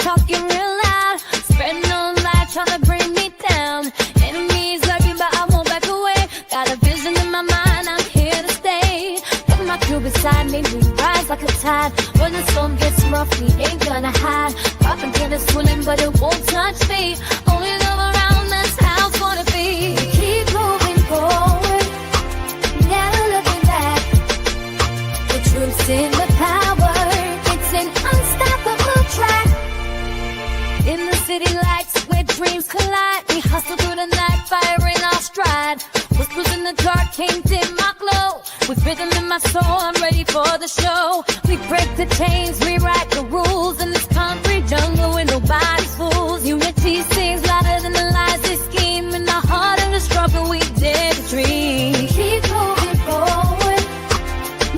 talking real loud, spreading on lies, trying to bring me down. Enemies lurking, but I won't back away. Got a vision in my mind, I'm here to stay. Got my crew beside me, we rise like a tide. When the storm gets rough, we ain't gonna hide. Popping Candace swilling, but it won't touch me. Only love around, that's how it's gonna be. Keep moving forward, never looking back. The truth's in the power, it's an unstoppable track. In the city lights where dreams collide, we hustle through the night, fire in our stride. Whispers in the dark can't dim my glow. With rhythm in my soul, I'm ready for the show. We break the chains, rewrite the rules in this concrete jungle where nobody's fools. Unity sings louder than the lies they scheme. In the heart of the struggle, we dare to dream. Keep moving forward,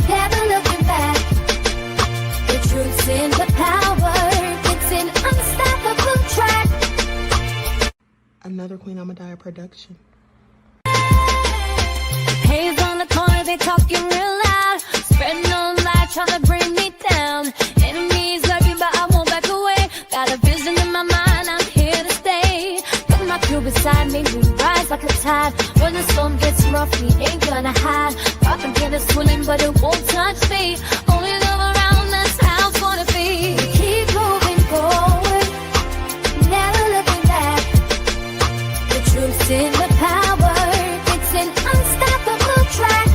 never looking back. The truth's in the power, it's an unstoppable track. Another Queen Ahmadiyyah production. Haze on the corner, they talking real loud, spreading on lies, trying to bring me down. Enemies lurking, but I won't back away. Got a vision in my mind, I'm here to stay. Got my crew beside me, we rise like a tide. When the storm gets rough, we ain't gonna hide. Popping Candace swilling, but it won't touch me. Only love around, that's how it's gonna be. Keep moving forward, never looking back. The truth's in the power, it's an unstoppable track.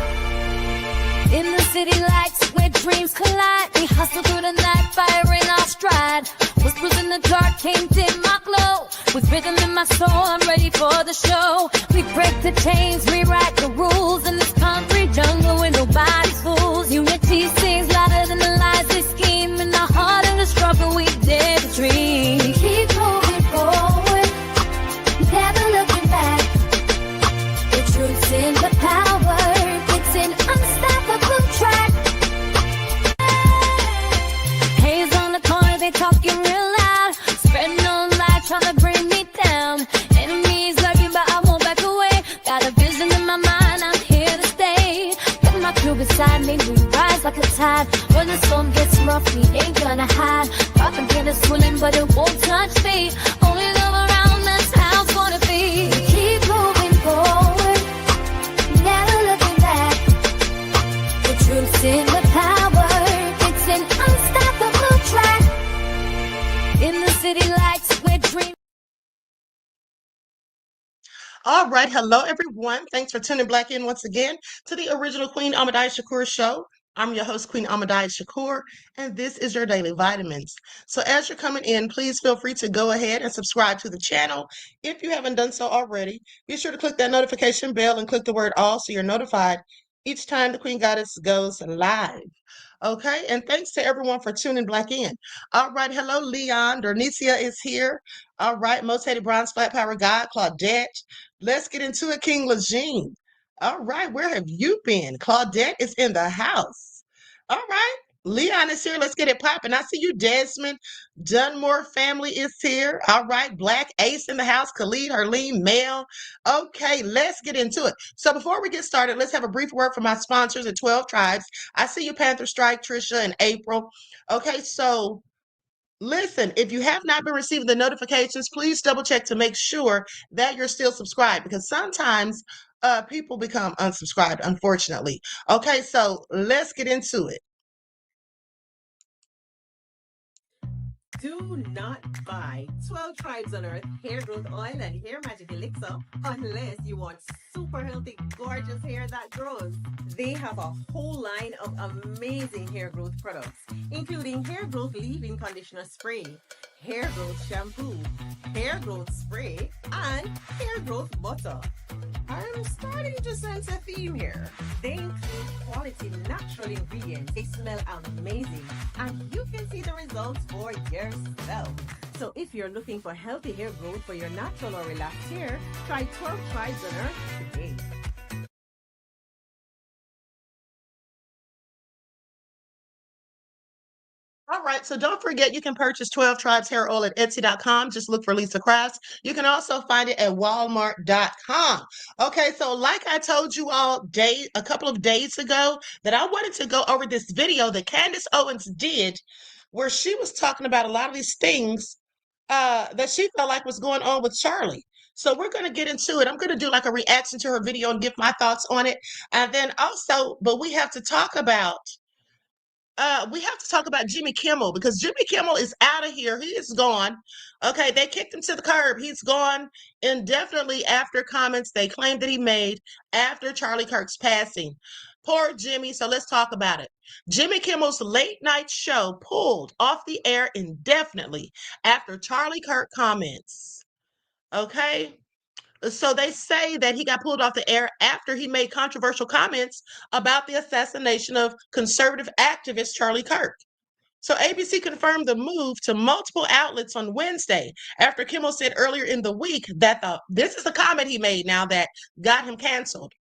In the city lights where dreams collide, we hustle through the night, fire in our stride. Whispers in the dark can't dim my glow. With rhythm in my soul, I'm ready for the show. We break the chains, rewrite the rules in this concrete jungle where nobody's fools. Unity sings louder than the lies they scheme. In the heart of the struggle, we dare to dream. Keep moving forward, never looking back. The truth's in the power, it's an unstoppable track. Haze on the corner, they talking real loud, spreading on lies, trying to bring me down. Enemies lurking, but I won't back away. Got a vision in my mind, I'm here to stay. Got my crew beside me, we rise like a tide. When the storm gets rough, we ain't gonna hide. Popping Candace swilling, but it won't touch me. Only love around, that's how it's gonna be. Keep moving forward, never looking back. The truth's in the power, it's an unstoppable track. In the city lights where dreams. All right, hello everyone. Thanks for tuning back in once again to the original Queen Ahmadiyyah Shakur show. I'm your host, Queen Ahmadiyyah Shakur, and this is your daily vitamins. So as you're coming in, please feel free to go ahead and subscribe to the channel. If you haven't done so already, be sure to click that notification bell and click the word all so you're notified each time the Queen Goddess goes live. Okay, and thanks to everyone for tuning back in. All right, hello, Leon. Dornicia is here. All right, Most Hated Bronze Flat Power God, Claudette. Let's get into it, King Lejeune. All right, where have you been? Claudette is in the house. All right, Leon is here. Let's get it popping. I see you, Desmond. Dunmore family is here. All right, Black Ace in the house. Khalid, Herlene, Mel. Okay, let's get into it. So before we get started, let's have a brief word from my sponsors at 12 Tribes. I see you, Panther Strike, Trisha, and April. Okay, so listen, if you have not been receiving the notifications, please double check to make sure that you're still subscribed, because sometimes people become unsubscribed, unfortunately. Okay, so let's get into it. Do not buy 12 Tribes on Earth hair growth oil and hair magic elixir unless you want super healthy, gorgeous hair that grows. They have a whole line of amazing hair growth products, including hair growth leave-in conditioner spray, hair growth shampoo, hair growth spray, and hair growth butter. I'm starting to sense a theme here. They include quality natural ingredients. They smell amazing, and you can see the results for yourself. So if you're looking for healthy hair growth for your natural or relaxed hair, try 12 Tribes on Earth today. All right, so don't forget you can purchase 12 Tribes hair oil at Etsy.com. Just look for Lisa Crafts. You can also find it at Walmart.com. Okay, so like I told you all a couple of days ago, that I wanted to go over this video that Candace Owens did, where she was talking about a lot of these things that she felt like was going on with Charlie. So we're going to get into it. I'm going to do like a reaction to her video and give my thoughts on it. And then also, but we have to talk about Jimmy Kimmel because Jimmy Kimmel is out of here. He is gone. Okay, they kicked him to the curb. He's gone indefinitely after comments they claim that he made after Charlie Kirk's passing. Poor Jimmy. So let's talk about it. Jimmy Kimmel's late night show pulled off the air indefinitely after Charlie Kirk comments. Okay. So they say that he got pulled off the air after he made controversial comments about the assassination of conservative activist Charlie Kirk. So ABC confirmed the move to multiple outlets on Wednesday after Kimmel said earlier in the week that this is a comment he made now that got him canceled.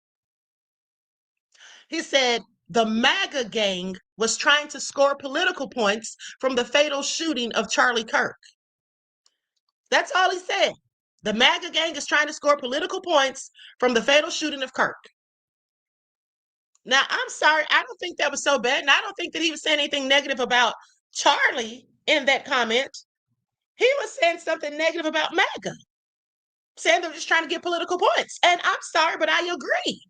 He said the MAGA gang was trying to score political points from the fatal shooting of Charlie Kirk. That's all he said. The MAGA gang is trying to score political points from the fatal shooting of Kirk. Now, I'm sorry, I don't think that was so bad. And I don't think that he was saying anything negative about Charlie in that comment. He was saying something negative about MAGA, saying they're just trying to get political points. And I'm sorry, but I agree.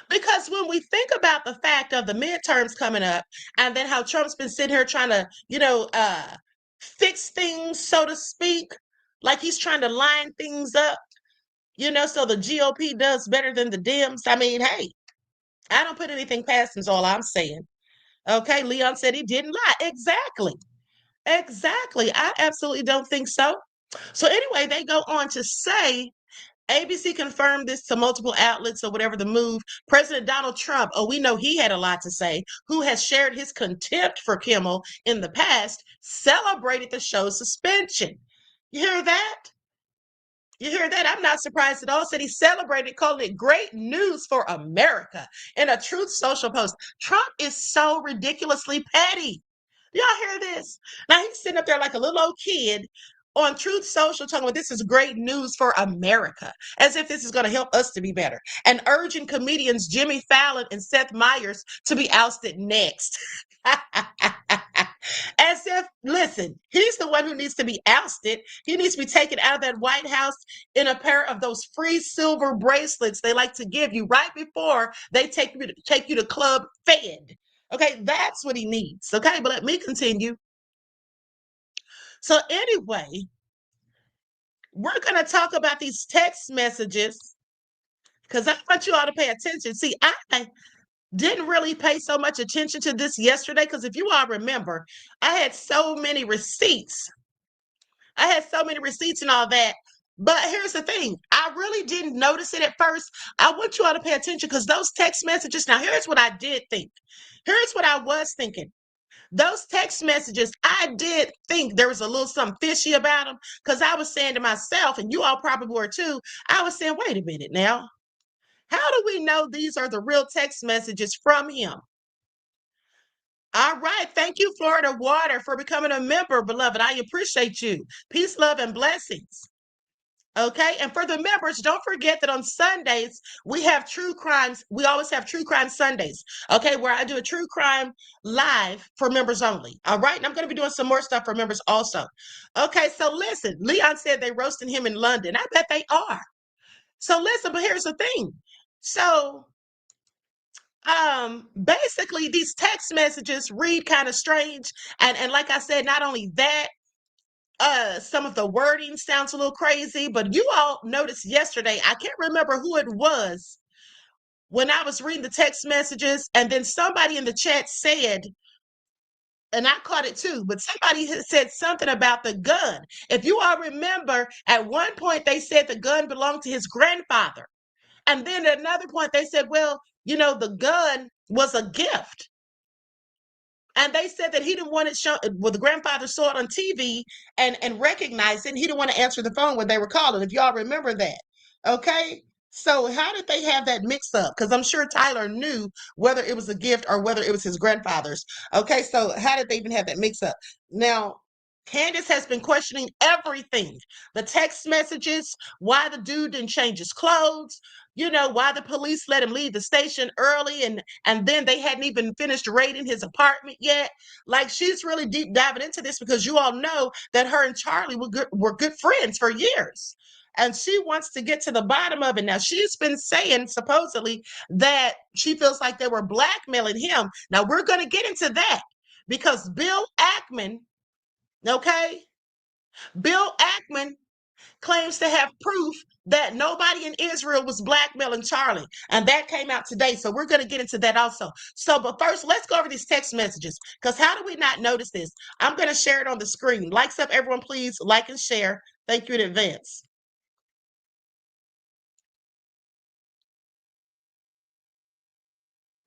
Because when we think about the fact of the midterms coming up and then how Trump's been sitting here trying to, fix things, so to speak, like he's trying to line things up, so the GOP does better than the Dems. I mean, hey, I don't put anything past him, is all I'm saying. Okay, Leon said he didn't lie. Exactly. Exactly. I absolutely don't think so. So anyway, they go on to say, ABC confirmed this to multiple outlets or whatever the move. President Donald Trump, we know he had a lot to say, who has shared his contempt for Kimmel in the past, celebrated the show's suspension. You hear that? You hear that? I'm not surprised at all. Said he celebrated, calling it great news for America in a Truth Social post. Trump is so ridiculously petty. Y'all hear this? Now he's sitting up there like a little old kid on Truth Social talking about this is great news for America, as if this is going to help us to be better, and urging comedians Jimmy Fallon and Seth Meyers to be ousted next. As if, listen, he's the one who needs to be ousted. He needs to be taken out of that White House in a pair of those free silver bracelets they like to give you right before they take you to Club Fed. Okay, that's what he needs. Okay, but let me continue. So anyway, we're going to talk about these text messages because I want you all to pay attention. See, I didn't really pay so much attention to this yesterday because if you all remember, I had so many receipts. And all that. But here's the thing. I really didn't notice it at first. I want you all to pay attention because those text messages, now here's what I did think. Here's what I was thinking. Those text messages, I did think there was a little something fishy about them because I was saying to myself, and you all probably were too, I was saying, wait a minute now. How do we know these are the real text messages from him? All right. Thank you, Florida Water, for becoming a member, beloved. I appreciate you. Peace, love, and blessings. Okay. And for the members, don't forget that on Sundays, we have true crimes. We always have true crime Sundays. Okay. Where I do a true crime live for members only. All right. And I'm going to be doing some more stuff for members also. Okay. So listen, Leon said they roasting him in London. I bet they are. So listen, but here's the thing. So basically these text messages read kind of strange. And like I said, not only that, some of the wording sounds a little crazy, but you all noticed yesterday, I can't remember who it was when I was reading the text messages, and then somebody in the chat said, and I caught it too, but somebody said something about the gun. If you all remember, at one point they said the gun belonged to his grandfather. And then at another point they said, well, the gun was a gift. And they said that he didn't want it shown. Well, the grandfather saw it on TV and recognized it. And he didn't want to answer the phone when they were calling, if y'all remember that. Okay. So how did they have that mix up? Because I'm sure Tyler knew whether it was a gift or whether it was his grandfather's. Okay. So how did they even have that mix up? Now, Candace has been questioning everything. The text messages, why the dude didn't change his clothes, why the police let him leave the station early and then they hadn't even finished raiding his apartment yet. Like, she's really deep diving into this because you all know that her and Charlie were good friends for years. And she wants to get to the bottom of it. Now, she's been saying supposedly that she feels like they were blackmailing him. Now, we're going to get into that because Bill Ackman, okay? Bill Ackman claims to have proof that nobody in Israel was blackmailing Charlie. And that came out today. So we're going to get into that also. But first, let's go over these text messages. Because how do we not notice this? I'm going to share it on the screen. Likes up, everyone, please like and share. Thank you in advance.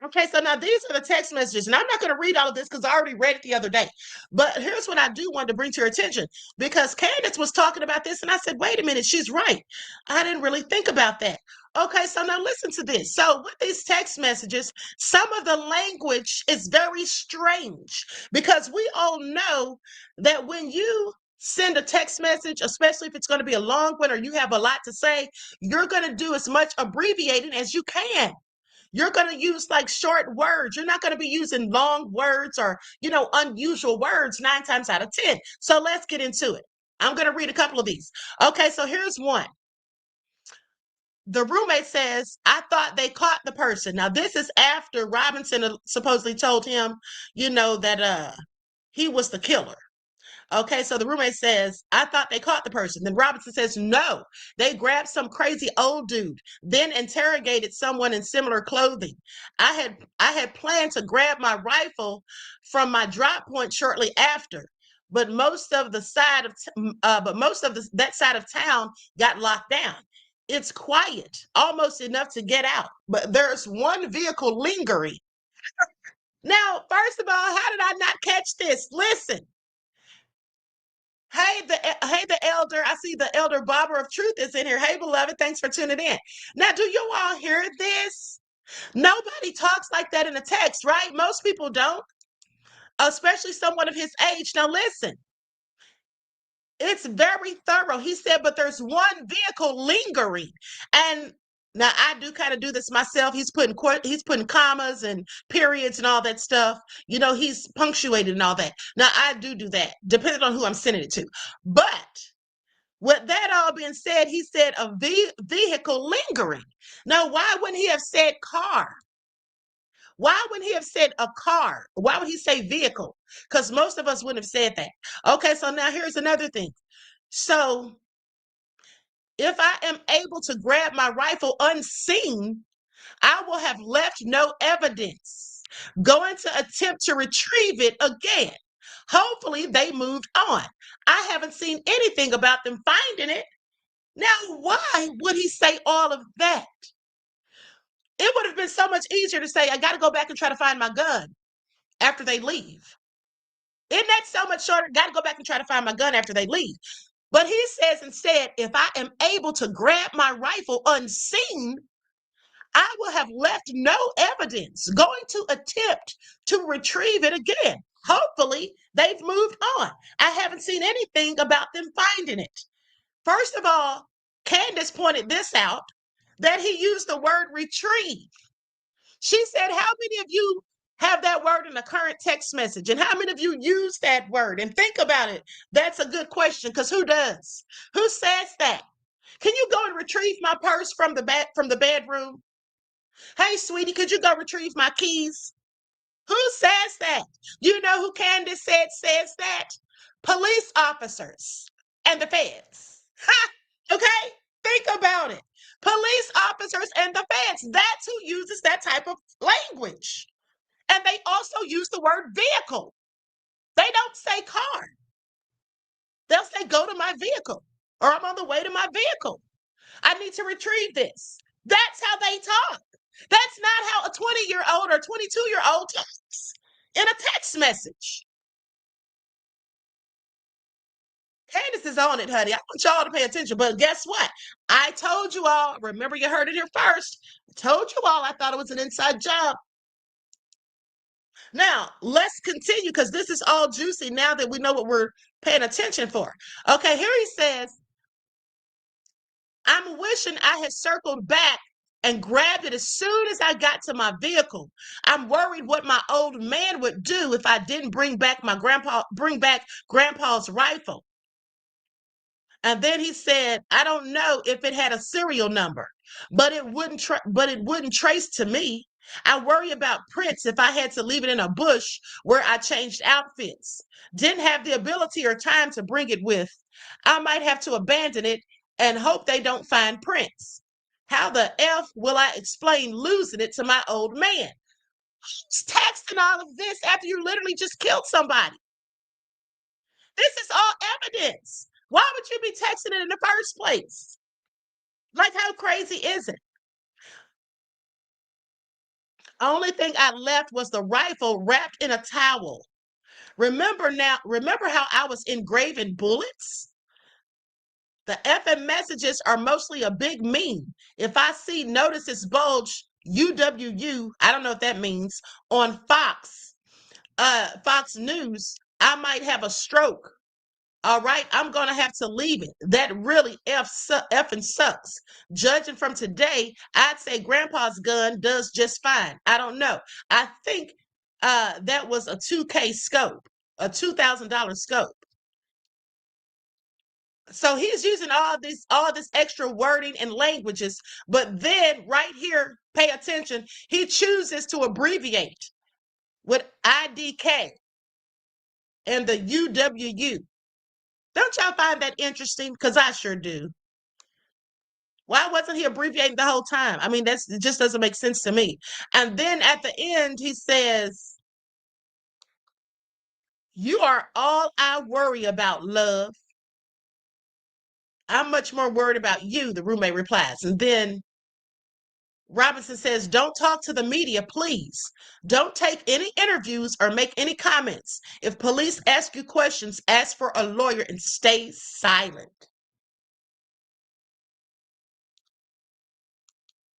Okay, so now these are the text messages, and I'm not going to read all of this because I already read it the other day. But here's what I do want to bring to your attention, because Candace was talking about this, and I said, wait a minute, she's right. I didn't really think about that. Okay, so now listen to this. So with these text messages, some of the language is very strange because we all know that when you send a text message, especially if it's going to be a long one or you have a lot to say, you're going to do as much abbreviating as you can. You're going to use like short words. You're not going to be using long words or, unusual words 9 times out of 10. So let's get into it. I'm going to read a couple of these. Okay, so here's one. The roommate says, I thought they caught the person. Now, this is after Robinson supposedly told him, that he was the killer. Okay, so the roommate says, I thought they caught the person. Then Robinson says, no, they grabbed some crazy old dude, then interrogated someone in similar clothing. I had planned to grab my rifle from my drop point shortly after, but most of that side of town got locked down. It's quiet, almost enough to get out, but there's one vehicle lingering. Now, first of all, how did I not catch this? Listen. Hey, the elder. I see the elder Barber of Truth is in here. Hey, beloved, thanks for tuning in. Now, do you all hear this? Nobody talks like that in a text, right? Most people don't, especially someone of his age. Now, listen, it's very thorough. He said, but there's one vehicle lingering. And now I do kind of do this myself. He's putting commas and periods and all that stuff. He's punctuated and all that. Now I do that, depending on who I'm sending it to. But with that all being said, he said a vehicle lingering. Now, why wouldn't he have said car? Why wouldn't he have said a car? Why would he say vehicle? Because most of us wouldn't have said that. Okay, so now here's another thing. So if I am able to grab my rifle unseen, I will have left no evidence. Going to attempt to retrieve it again. Hopefully they moved on. I haven't seen anything about them finding it. Now, why would he say all of that? It would have been so much easier to say, I got to go back and try to find my gun after they leave. Isn't that so much shorter? Got to go back and try to find my gun after they leave. But he says instead, if I am able to grab my rifle unseen, I will have left no evidence. Going to attempt to retrieve it again. Hopefully, they've moved on. I haven't seen anything about them finding it. First of all, Candace pointed this out, that he used the word retrieve. She said, how many of you have that word in a current text message? And how many of you use that word? And think about it. That's a good question, because who does? Who says that? Can you go and retrieve my purse from the bedroom? Hey, sweetie, could you go retrieve my keys? Who says that? You know who Candace says that? Police officers and the feds. Ha! Okay? Think about it. Police officers and the feds. That's who uses that type of language. And they also use the word vehicle. They don't say car. They'll say, go to my vehicle, or I'm on the way to my vehicle. I need to retrieve this. That's how they talk. That's not how a 20-year-old or 22-year-old talks in a text message. Candace is on it, honey. I want y'all to pay attention. But guess what? I told you all. Remember, you heard it here first. I told you all I thought it was an inside job. Now, let's continue because this is all juicy now that we know what we're paying attention for. Okay, here he says, I'm wishing I had circled back and grabbed it as soon as I got to my vehicle. I'm worried what my old man would do if I didn't bring back grandpa's rifle. And then he said, I don't know if it had a serial number, but it wouldn't trace to me. I worry about prints if I had to leave it in a bush where I changed outfits. Didn't have the ability or time to bring it with. I might have to abandon it and hope they don't find prints. How the F will I explain losing it to my old man? Who's texting all of this after you literally just killed somebody? This is all evidence. Why would you be texting it in the first place? Like, how crazy is it? Only thing I left was the rifle wrapped in a towel. Remember how I was engraving bullets? The FM messages are mostly a big meme. If I see notices bulge UWU, I don't know what that means, on Fox News, I might have a stroke. All right, I'm going to have to leave it. That really effing sucks. Judging from today, I'd say grandpa's gun does just fine. I don't know. I think that was a 2K scope, a $2,000 scope. So he's using all this extra wording and languages, but then right here, pay attention, he chooses to abbreviate with IDK and the UWU. Don't y'all find that interesting? Because I sure do. Why wasn't he abbreviating the whole time? I mean, it just doesn't make sense to me. And then at the end, he says, you are all I worry about, love. I'm much more worried about you, the roommate replies. And then Robinson says, don't talk to the media, please. Don't take any interviews or make any comments. If police ask you questions, ask for a lawyer and stay silent.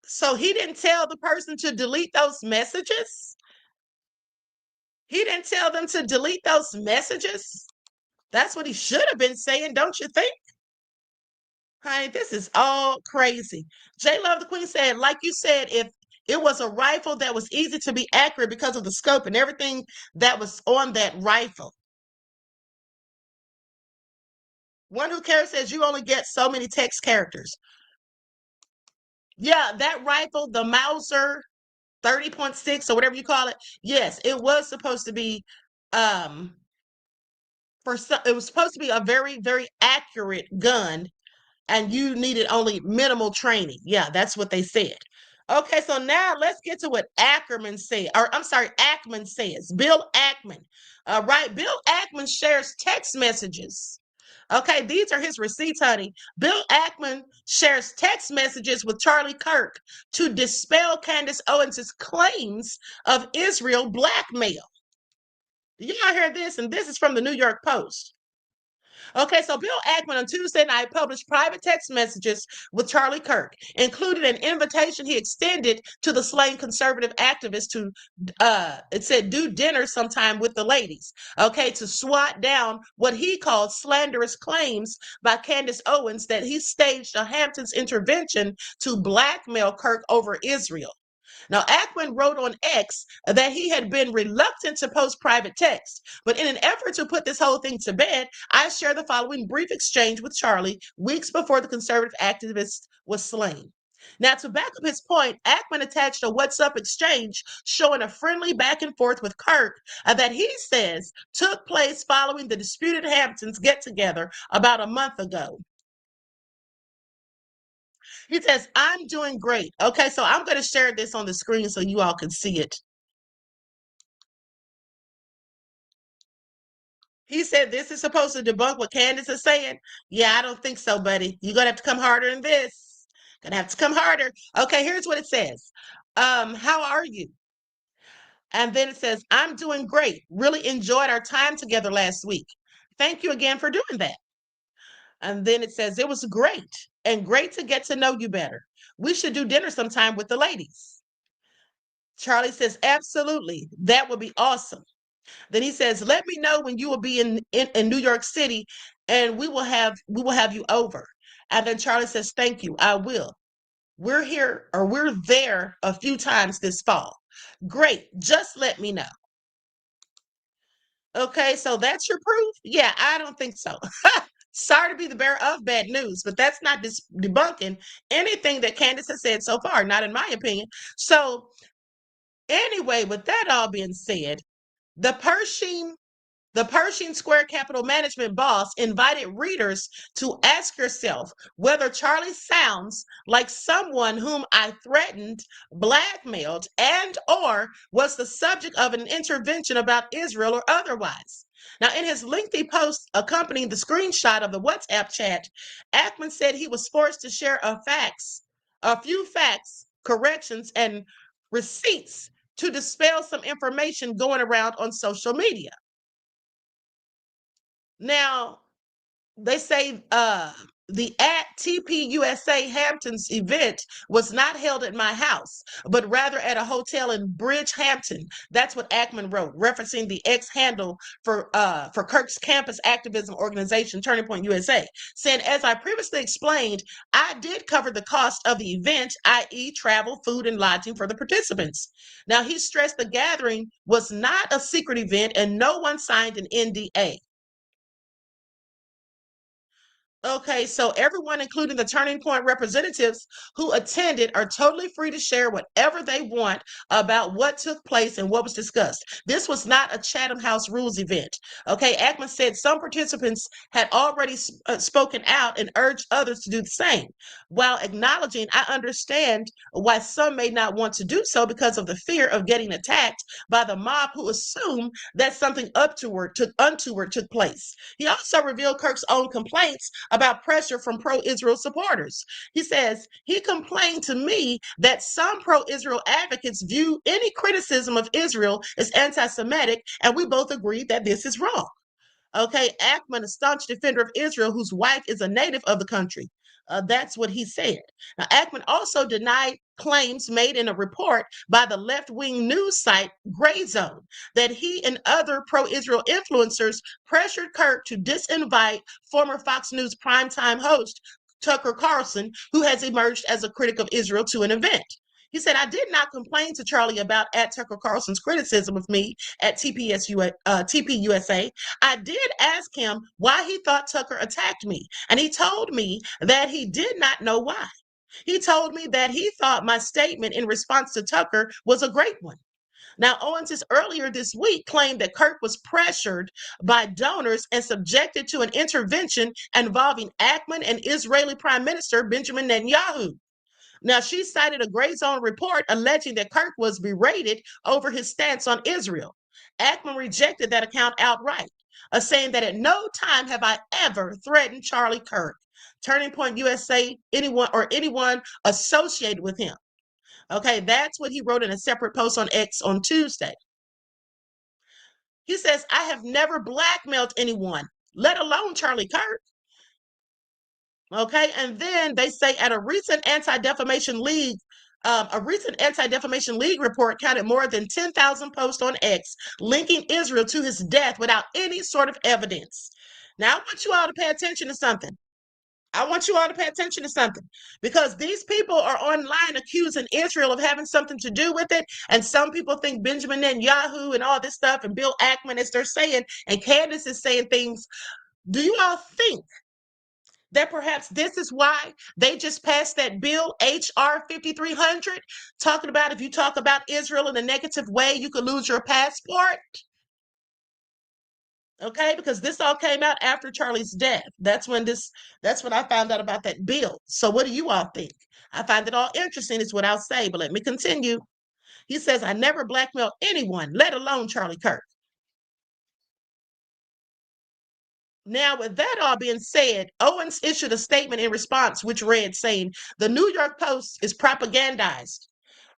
So he didn't tell the person to delete those messages? He didn't tell them to delete those messages? That's what he should have been saying, don't you think? Honey, this is all crazy. J Love the Queen said, like you said, if it was a rifle that was easy to be accurate because of the scope and everything that was on that rifle. One Who Cares says you only get so many text characters. Yeah, that rifle, the Mauser 30.6 or whatever you call it. Yes, it was supposed to be it was supposed to be a very, very accurate gun, and you needed only minimal training. Yeah, that's what they said. Okay, so now let's get to what Ackerman said, or I'm sorry, Ackman says. Bill Ackman. Right, Bill Ackman shares text messages. Okay, these are his receipts, honey. Bill Ackman shares text messages with Charlie Kirk to dispel Candace Owens' claims of Israel blackmail. Do y'all hear this? And this is from the New York Post. Okay, so Bill Ackman on Tuesday night published private text messages with Charlie Kirk, included an invitation he extended to the slain conservative activist to, it said, do dinner sometime with the ladies, okay, to swat down what he called slanderous claims by Candace Owens that he staged a Hamptons intervention to blackmail Kirk over Israel. Now, Ackman wrote on X that he had been reluctant to post private text, but in an effort to put this whole thing to bed, I share the following brief exchange with Charlie weeks before the conservative activist was slain. Now, to back up his point, Ackman attached a WhatsApp exchange showing a friendly back and forth with Kirk that he says took place following the disputed Hamptons get-together about a month ago. He says, I'm doing great. Okay, so I'm going to share this on the screen so you all can see it. He said, this is supposed to debunk what Candace is saying. Yeah, I don't think so, buddy. You're going to have to come harder than this. Going to have to come harder. Okay, here's what it says. How are you? And then it says, I'm doing great. Really enjoyed our time together last week. Thank you again for doing that. And then it says, it was great and great to get to know you better. We should do dinner sometime with the ladies. Charlie says, absolutely. That would be awesome. Then he says, let me know when you will be in New York City and we will have you over. And then Charlie says, thank you, I will. We're here or we're there a few times this fall. Great. Just let me know. Okay, so that's your proof? Yeah, I don't think so. Sorry to be the bearer of bad news, but that's not debunking anything that Candace has said so far, not in my opinion. So, anyway, with that all being said, the Pershing the Pershing Square Capital Management boss invited readers to ask yourself whether Charlie sounds like someone whom I threatened, blackmailed, and or was the subject of an intervention about Israel or otherwise. Now, in his lengthy post accompanying the screenshot of the WhatsApp chat, Ackman said he was forced to share a few facts, corrections, and receipts to dispel some information going around on social media. Now, they say the at TPUSA Hamptons event was not held at my house, but rather at a hotel in Bridgehampton. That's what Ackman wrote, referencing the X handle for Kirk's campus activism organization, Turning Point USA, saying, as I previously explained, I did cover the cost of the event, i.e., travel, food, and lodging for the participants. Now, he stressed the gathering was not a secret event and no one signed an NDA. Okay, so everyone, including the Turning Point representatives who attended, are totally free to share whatever they want about what took place and what was discussed. This was not a Chatham House Rules event. Okay, Ackman said some participants had already spoken out and urged others to do the same. While acknowledging, I understand why some may not want to do so because of the fear of getting attacked by the mob who assume that something untoward took place. He also revealed Kirk's own complaints about pressure from pro-Israel supporters. He says, he complained to me that some pro-Israel advocates view any criticism of Israel as anti-Semitic, and we both agreed that this is wrong. Okay, Ackman, a staunch defender of Israel whose wife is a native of the country. That's what he said. Now, Ackman also denied claims made in a report by the left-wing news site Gray Zone that he and other pro-Israel influencers pressured Kirk to disinvite former Fox News primetime host Tucker Carlson, who has emerged as a critic of Israel, to an event. He said, I did not complain to Charlie about at Tucker Carlson's criticism of me at TPUSA. I did ask him why he thought Tucker attacked me, and he told me that he did not know why. He told me that he thought my statement in response to Tucker was a great one. Now, Owens earlier this week claimed that Kirk was pressured by donors and subjected to an intervention involving Ackman and Israeli Prime Minister Benjamin Netanyahu. Now, she cited a Gray Zone report alleging that Kirk was berated over his stance on Israel. Ackman rejected that account outright, saying that at no time have I ever threatened Charlie Kirk, Turning Point USA, anyone associated with him. Okay, that's what he wrote in a separate post on X on Tuesday. He says, I have never blackmailed anyone, let alone Charlie Kirk. Okay, and then they say at a recent Anti-Defamation League report counted more than 10,000 posts on X linking Israel to his death without any sort of evidence. Now, I want you all to pay attention to something. Because these people are online accusing Israel of having something to do with it. And some people think Benjamin Netanyahu and all this stuff and Bill Ackman, as they're saying, and Candace is saying things. Do you all think that perhaps this is why they just passed that bill, HR 5300, talking about if you talk about Israel in a negative way, you could lose your passport? Okay, because this all came out after Charlie's death. That's when I found out about that bill. So what do you all think? I find it all interesting is what I'll say, but let me continue. He says, I never blackmailed anyone, let alone Charlie Kirk. Now, with that all being said, Owens issued a statement in response, which read, saying, the New York Post is propagandized.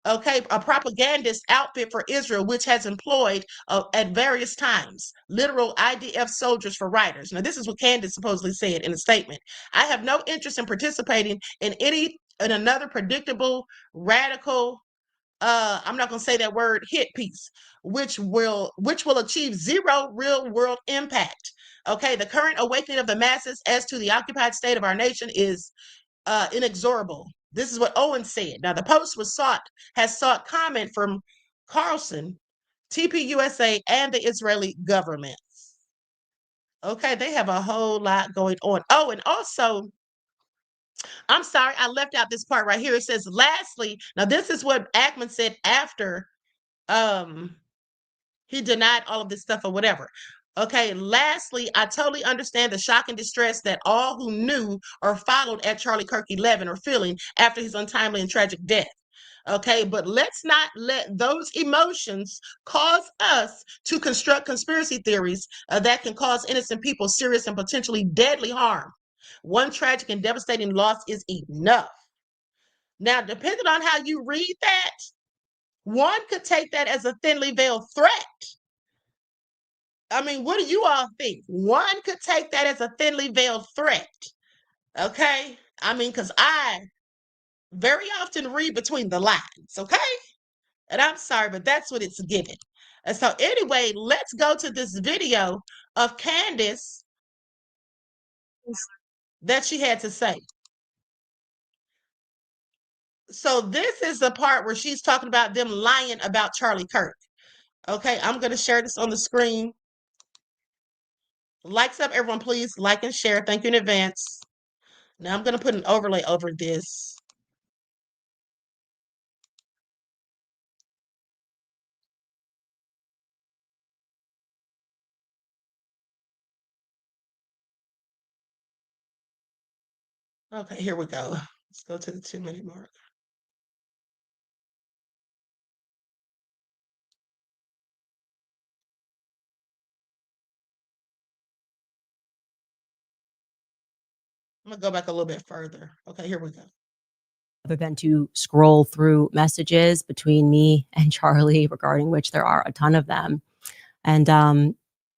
Okay, a propagandist outfit for Israel, which has employed at various times literal IDF soldiers for writers. Now, this is what Candace supposedly said in a statement. I have no interest in participating in another predictable, radical, I'm not going to say that word, hit piece, which will achieve zero real world impact. Okay, the current awakening of the masses as to the occupied state of our nation is inexorable. This is what Owen said. Now, the post has sought comment from Carlson, TPUSA, and the Israeli government. Okay, they have a whole lot going on. Oh, and also, I'm sorry, I left out this part right here. It says, lastly, now this is what Ackman said after he denied all of this stuff or whatever. Okay, lastly, I totally understand the shock and distress that all who knew or followed at Charlie Kirk 11 are feeling after his untimely and tragic death. Okay, but let's not let those emotions cause us to construct conspiracy theories that can cause innocent people serious and potentially deadly harm. One tragic and devastating loss is enough. Now, depending on how you read that, one could take that as a thinly veiled threat. I mean, what do you all think? One could take that as a thinly veiled threat. Okay? I mean, because I very often read between the lines. Okay? And I'm sorry, but that's what it's given. And so, anyway, let's go to this video of Candace that she had to say. So, this is the part where she's talking about them lying about Charlie Kirk. Okay, I'm going to share this on the screen. Likes up, everyone, please. Like and share. Thank you in advance. Now, I'm going to put an overlay over this. Okay, here we go. Let's go to the 2-minute mark. I'm going to go back a little bit further. Okay, here we go. Other than to scroll through messages between me and Charlie, regarding which there are a ton of them. And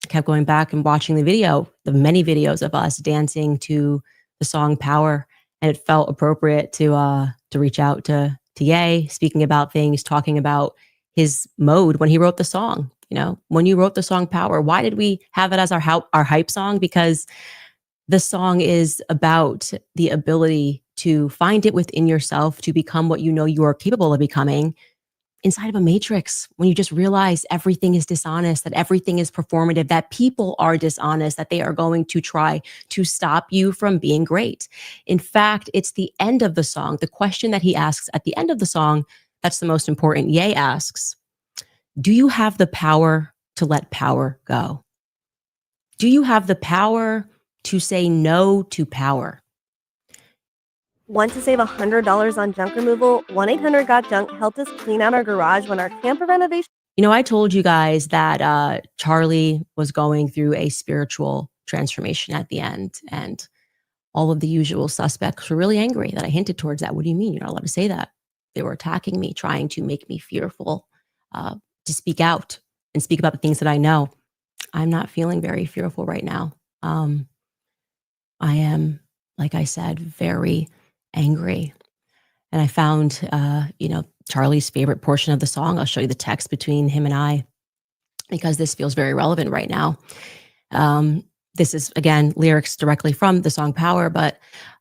kept going back and watching the video, the many videos of us dancing to the song Power. And it felt appropriate to reach out to Ye, speaking about things, talking about his mode when he wrote the song. You know, when you wrote the song Power, why did we have it as our hype song? Because the song is about the ability to find it within yourself to become what you know you are capable of becoming inside of a matrix, when you just realize everything is dishonest, that everything is performative, that people are dishonest, that they are going to try to stop you from being great. In fact, it's the end of the song, the question that he asks at the end of the song, that's the most important. Ye asks, do you have the power to let power go? Do you have the power to say no to power? Want to save $100 on junk removal? 1-800-GOT-JUNK helped us clean out our garage when our camper renovation. You know, I told you guys that Charlie was going through a spiritual transformation at the end, and all of the usual suspects were really angry that I hinted towards that. What do you mean? You're not allowed to say that. They were attacking me, trying to make me fearful to speak out and speak about the things that I know. I'm not feeling very fearful right now. I am, like I said, very angry. And I found, Charlie's favorite portion of the song. I'll show you the text between him and I, because this feels very relevant right now. This is, again, lyrics directly from the song Power, but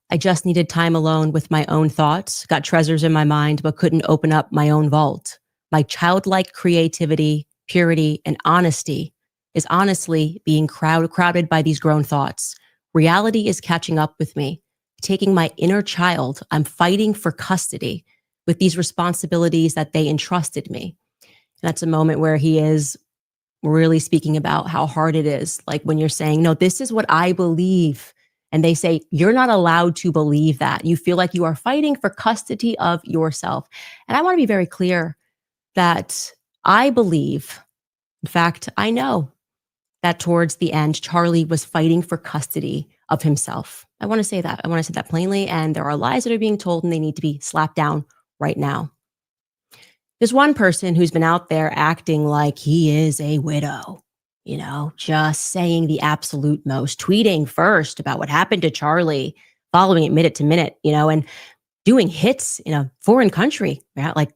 I just needed time alone with my own thoughts, got treasures in my mind, but couldn't open up my own vault. My childlike creativity, purity, and honesty is honestly being crowded by these grown thoughts. Reality is catching up with me. Taking my inner child, I'm fighting for custody with these responsibilities that they entrusted me. And that's a moment where he is really speaking about how hard it is. Like when you're saying, no, this is what I believe. And they say, you're not allowed to believe that. You feel like you are fighting for custody of yourself. And I want to be very clear that I believe, in fact, I know that towards the end, Charlie was fighting for custody of himself. I want to say that. I want to say that plainly. And there are lies that are being told and they need to be slapped down right now. There's one person who's been out there acting like he is a widow, just saying the absolute most, tweeting first about what happened to Charlie, following it minute to minute, and doing hits in a foreign country, right? Like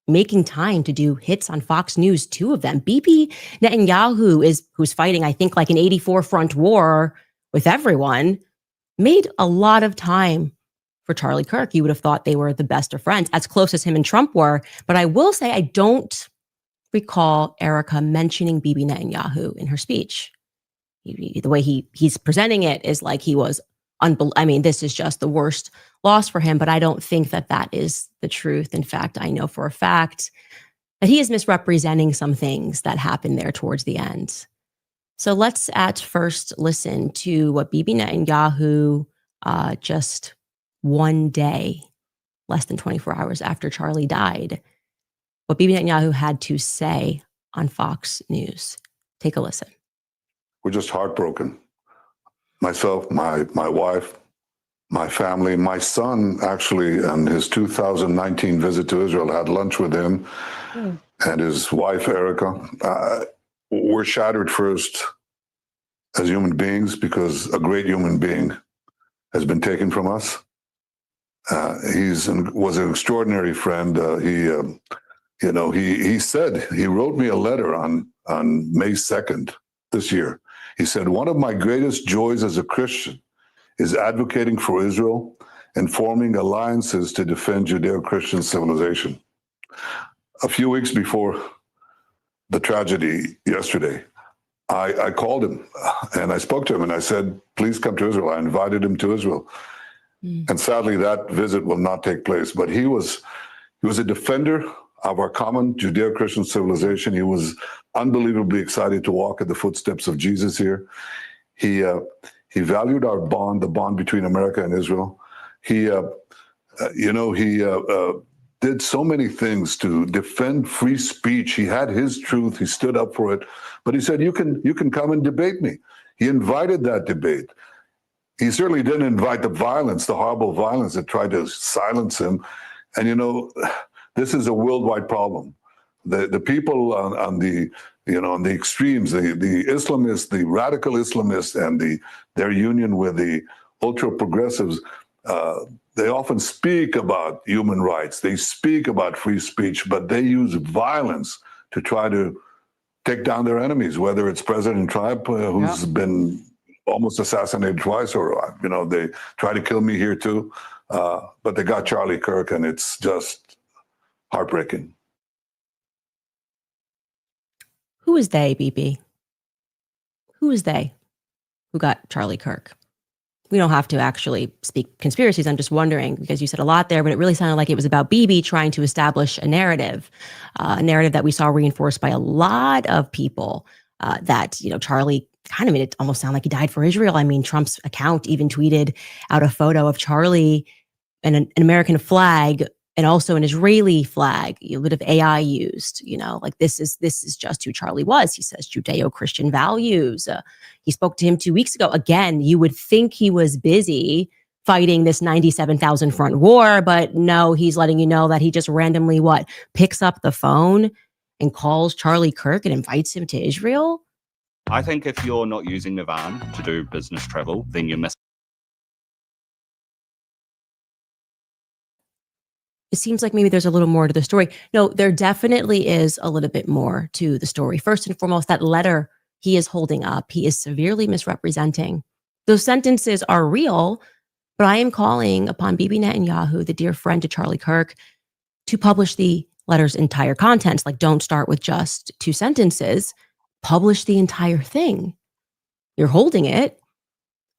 making time to do hits on Fox News, 2 of them. Bibi Netanyahu who's fighting, I think, like an 84 front war with everyone, made a lot of time for Charlie Kirk. You would have thought they were the best of friends, as close as him and Trump were. But I will say I don't recall Erica mentioning Bibi Netanyahu in her speech. The way he's presenting it is like he was this is just the worst loss for him, but I don't think that is the truth. In fact, I know for a fact that he is misrepresenting some things that happened there towards the end. So let's at first listen to what Bibi Netanyahu, just one day, less than 24 hours after Charlie died, what Bibi Netanyahu had to say on Fox News. Take a listen. We're just heartbroken. Myself, my wife, my family, my son, actually, on his 2019 visit to Israel, had lunch with him and his wife, Erica. We're shattered first as human beings because a great human being has been taken from us. Was an extraordinary friend. He said, he wrote me a letter on May 2nd this year. He said, one of my greatest joys as a Christian is advocating for Israel and forming alliances to defend Judeo-Christian civilization. A few weeks before the tragedy yesterday, I called him and I spoke to him and I said, please come to Israel. I invited him to Israel. And sadly, that visit will not take place. But he was a defender of our common Judeo-Christian civilization. He was unbelievably excited to walk in the footsteps of Jesus here. He valued our bond, the bond between America and Israel. He did so many things to defend free speech. He had his truth. He stood up for it. But he said, you can come and debate me. He invited that debate. He certainly didn't invite the violence, the horrible violence that tried to silence him. And, this is a worldwide problem. The people on the extremes, the Islamists, the radical Islamists, and their union with the ultra progressives, they often speak about human rights. They speak about free speech, but they use violence to try to take down their enemies. Whether it's President Trump, who's been almost assassinated twice, or they try to kill me here too. But they got Charlie Kirk, and it's just heartbreaking. Who is they, Bibi? Who is they who got Charlie Kirk? We don't have to actually speak conspiracies. I'm just wondering, because you said a lot there, but it really sounded like it was about Bibi trying to establish a narrative that we saw reinforced by a lot of people, that, Charlie kind of made it almost sound like he died for Israel. I mean, Trump's account even tweeted out a photo of Charlie and an American flag and also an Israeli flag, a bit of AI used, like this is just who Charlie was. He says Judeo-Christian values. He spoke to him 2 weeks ago. Again, you would think he was busy fighting this 97,000 front war, but no, he's letting you know that he just randomly picks up the phone and calls Charlie Kirk and invites him to Israel. I think if you're not using the van to do business travel, then you're missing. It seems like maybe there's a little more to the story. No, there definitely is a little bit more to the story. First and foremost, that letter he is holding up, he is severely misrepresenting. Those sentences are real, but I am calling upon Bibi Netanyahu, the dear friend to Charlie Kirk, to publish the letter's entire contents. Like, don't start with just 2 sentences. Publish the entire thing. You're holding it.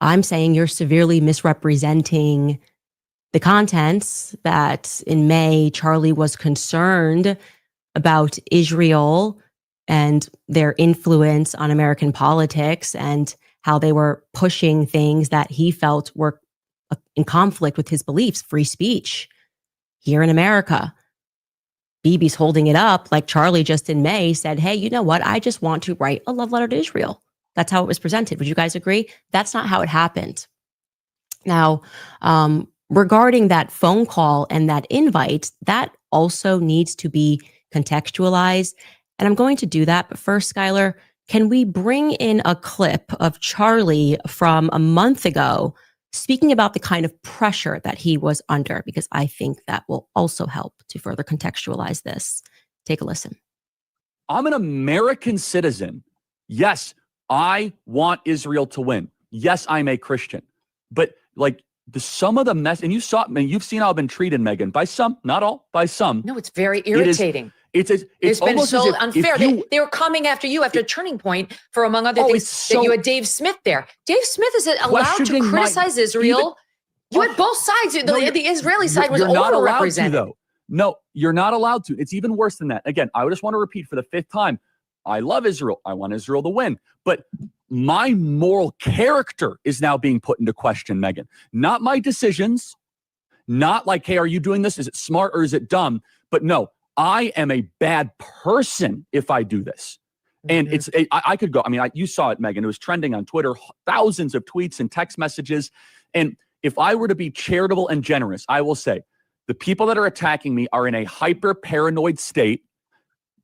I'm saying you're severely misrepresenting the contents, that in May, Charlie was concerned about Israel and their influence on American politics and how they were pushing things that he felt were in conflict with his beliefs, free speech here in America. Bibi's holding it up like Charlie just in May said, hey, you know what? I just want to write a love letter to Israel. That's how it was presented. Would you guys agree? That's not how it happened. Now, regarding that phone call and that invite, that also needs to be contextualized. And I'm going to do that. But first, Skylar, can we bring in a clip of Charlie from a month ago speaking about the kind of pressure that he was under, because I think that will also help to further contextualize this. Take a listen. I'm an American citizen. Yes, I want Israel to win. Yes, I'm a Christian. But like some of the mess, and you've seen how I've been treated, Megan, by some, not all, by some. No, it's very irritating. It's been almost so as if unfair. They were coming after you after Turning Point for, among other things, that you had Dave Smith there. Dave Smith isn't allowed to criticize Israel. You had both sides. The Israeli side was overrepresented. Though. No, you're not allowed to. It's even worse than that. Again, I just want to repeat for the 5th time. I love Israel. I want Israel to win. But my moral character is now being put into question, Megan. Not my decisions. Not like, hey, are you doing this? Is it smart or is it dumb? But no, I am a bad person if I do this. And I could go, you saw it, Megan. It was trending on Twitter, thousands of tweets and text messages. And if I were to be charitable and generous, I will say the people that are attacking me are in a hyper paranoid state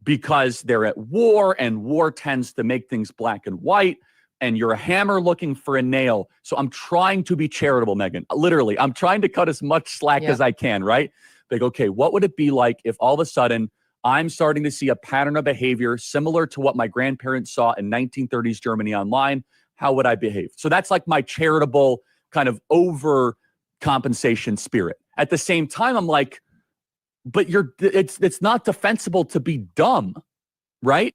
because they're at war, and war tends to make things black and white, and you're a hammer looking for a nail. So I'm trying to be charitable, Megan. Literally, I'm trying to cut as much slack as I can, right? Like, okay, what would it be like if all of a sudden I'm starting to see a pattern of behavior similar to what my grandparents saw in 1930s Germany online? How would I behave? So that's like my charitable kind of overcompensation spirit. At the same time, I'm like, but it's not defensible to be dumb, right?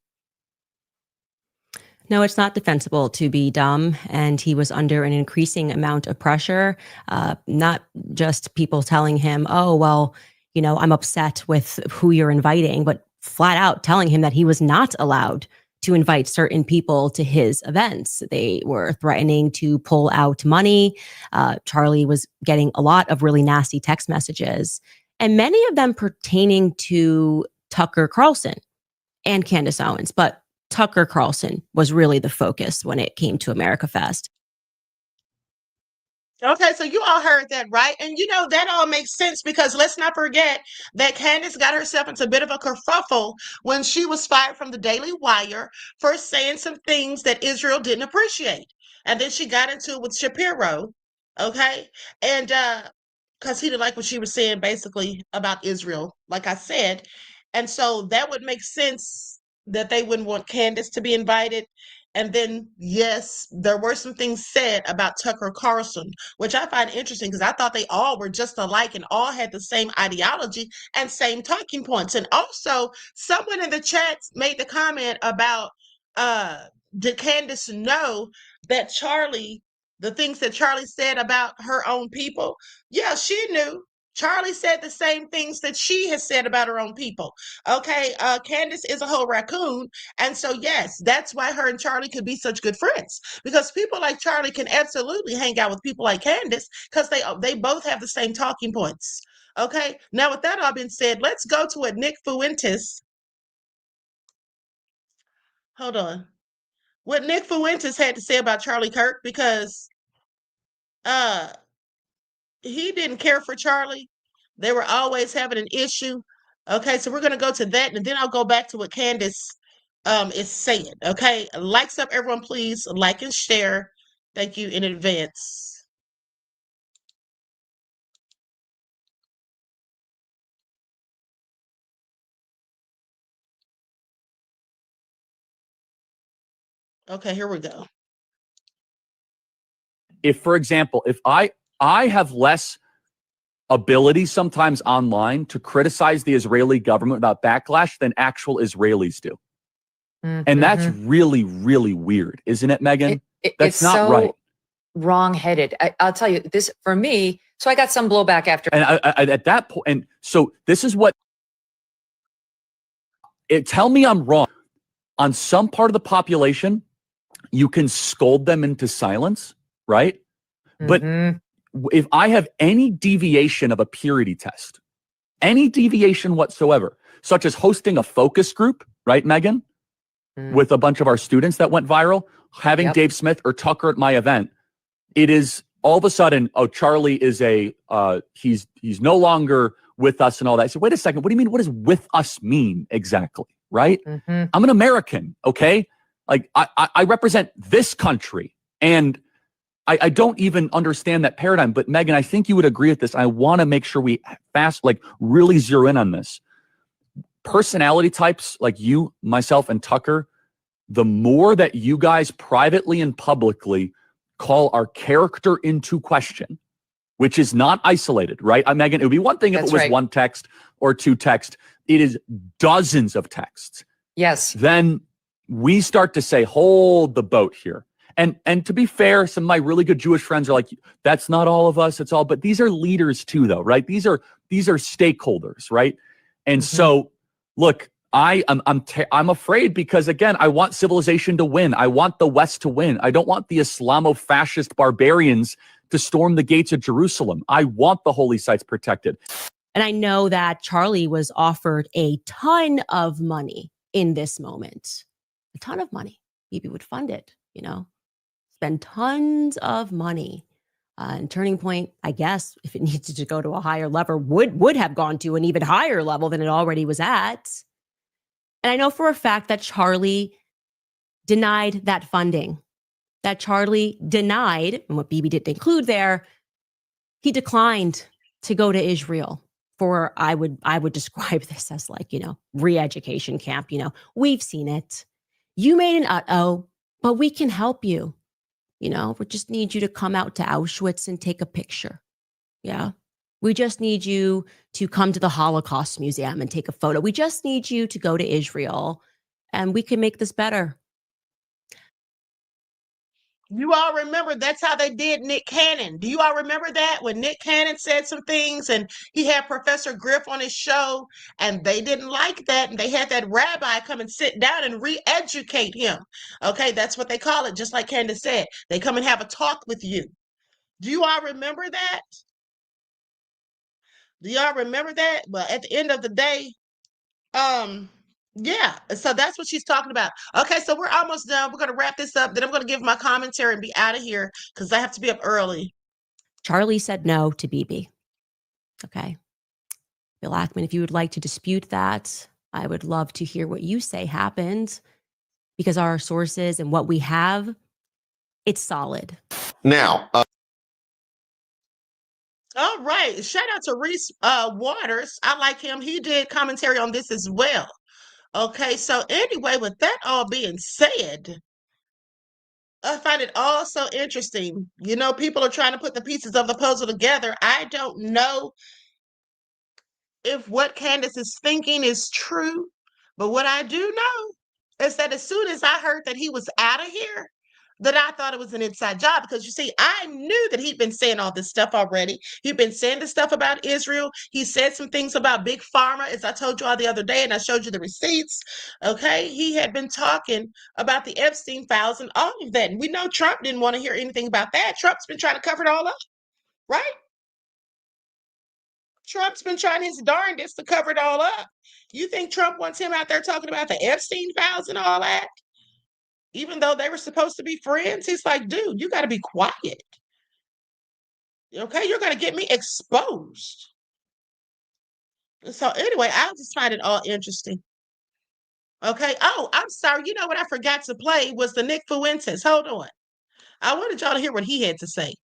No, it's not defensible to be dumb. And he was under an increasing amount of pressure, not just people telling him, oh, well, I'm upset with who you're inviting, but flat out telling him that he was not allowed to invite certain people to his events. They were threatening to pull out money. Charlie was getting a lot of really nasty text messages, and many of them pertaining to Tucker Carlson and Candace Owens. But Tucker Carlson was really the focus when it came to America Fest. Okay, so you all heard that, right? And that all makes sense because let's not forget that Candace got herself into a bit of a kerfuffle when she was fired from the Daily Wire for saying some things that Israel didn't appreciate. And then she got into it with Shapiro, okay? And because he didn't like what she was saying basically about Israel, like I said. And so that would make sense that they wouldn't want Candace to be invited. And then, yes, there were some things said about Tucker Carlson, which I find interesting because I thought they all were just alike and all had the same ideology and same talking points. And also, someone in the chat made the comment about, did Candace know that the things that Charlie said about her own people? Yeah, she knew. Charlie said the same things that she has said about her own people. Okay, Candace is a whole raccoon. And so, yes, that's why her and Charlie could be such good friends. Because people like Charlie can absolutely hang out with people like Candace because they both have the same talking points. Okay, now with that all being said, let's go to what Nick Fuentes. Hold on. What Nick Fuentes had to say about Charlie Kirk, because he didn't care for Charlie. They were always having an issue. Okay, so we're going to go to that, and then I'll go back to what Candace is saying. Okay, likes up, everyone, please. Like and share. Thank you in advance. Okay, here we go. If, for example, if I have less ability sometimes online to criticize the Israeli government about backlash than actual Israelis do. And that's really, really weird, isn't it, Megan? That's not so right. Wrong-headed. I'll tell you this for me. So I got some blowback after. And at that point, and so this is what tell me I'm wrong. On some part of the population, you can scold them into silence, right? But if I have any deviation of a purity test, any deviation whatsoever, such as hosting a focus group, right, Megan, with a bunch of our students that went viral, having Dave Smith or Tucker at my event, it is all of a sudden, oh, Charlie is he's no longer with us and all that. I said, wait a second, what do you mean? What does with us mean exactly, right? I'm an American, okay? Like I represent this country, and I don't even understand that paradigm. But Megan, I think you would agree with this. I want to make sure we really zero in on this. Personality types like you, myself, and Tucker, the more that you guys privately and publicly call our character into question, which is not isolated, right? Megan, it would be one thing if it was one text or two texts. It is dozens of texts. Yes. Then we start to say, hold the boat here. And to be fair, some of my really good Jewish friends are like, that's not all of us, it's all, but these are leaders too, though, right? These are stakeholders, right? And so, look, I'm afraid because, again, I want civilization to win. I want the West to win. I don't want the Islamo-fascist barbarians to storm the gates of Jerusalem. I want the holy sites protected. And I know that Charlie was offered a ton of money in this moment. A ton of money. Maybe would fund it, spend tons of money. And Turning Point, I guess, if it needed to go to a higher level, would have gone to an even higher level than it already was at. And I know for a fact that Charlie denied that funding. That Charlie denied, and what Bibi didn't include there, he declined to go to Israel for, I would describe this as re-education camp. We've seen it. You made an uh-oh, but we can help you. We just need you to come out to Auschwitz and take a picture. Yeah. We just need you to come to the Holocaust Museum and take a photo. We just need you to go to Israel and we can make this better. You all remember that's how they did Nick Cannon. Do you all remember that when Nick Cannon said some things and he had Professor Griff on his show and they didn't like that and they had that rabbi come and sit down and re-educate him? Okay, that's what they call it, just like Candace said. They come and have a talk with you. Do you all remember that? Do y'all remember that? Well, at the end of the day, yeah, so that's what she's talking about. Okay, so we're almost done. We're going to wrap this up. Then I'm going to give my commentary and be out of here because I have to be up early. Charlie said no to Bibi. Okay. Bill Ackman, if you would like to dispute that, I would love to hear what you say happened because our sources and what we have, it's solid. Now, all right. Shout out to Reese Waters. I like him. He did commentary on this as well. Okay, so anyway, with that all being said, I find it all so interesting. People are trying to put the pieces of the puzzle together. I don't know if what Candace is thinking is true, but what I do know is that as soon as I heard that he was out of here, that I thought it was an inside job because you see, I knew that he'd been saying all this stuff already. He'd been saying the stuff about Israel. He said some things about Big Pharma, as I told you all the other day, and I showed you the receipts. Okay, he had been talking about the Epstein files and all of that. And we know Trump didn't want to hear anything about that. Trump's been trying to cover it all up, right? Trump's been trying his darndest to cover it all up. You think Trump wants him out there talking about the Epstein files and all that? Even though they were supposed to be friends, he's like, dude, you got to be quiet. Okay, you're going to get me exposed. So anyway, I just find it all interesting. Okay. Oh, I'm sorry. You know what I forgot to play was the Nick Fuentes. Hold on. I wanted y'all to hear what he had to say.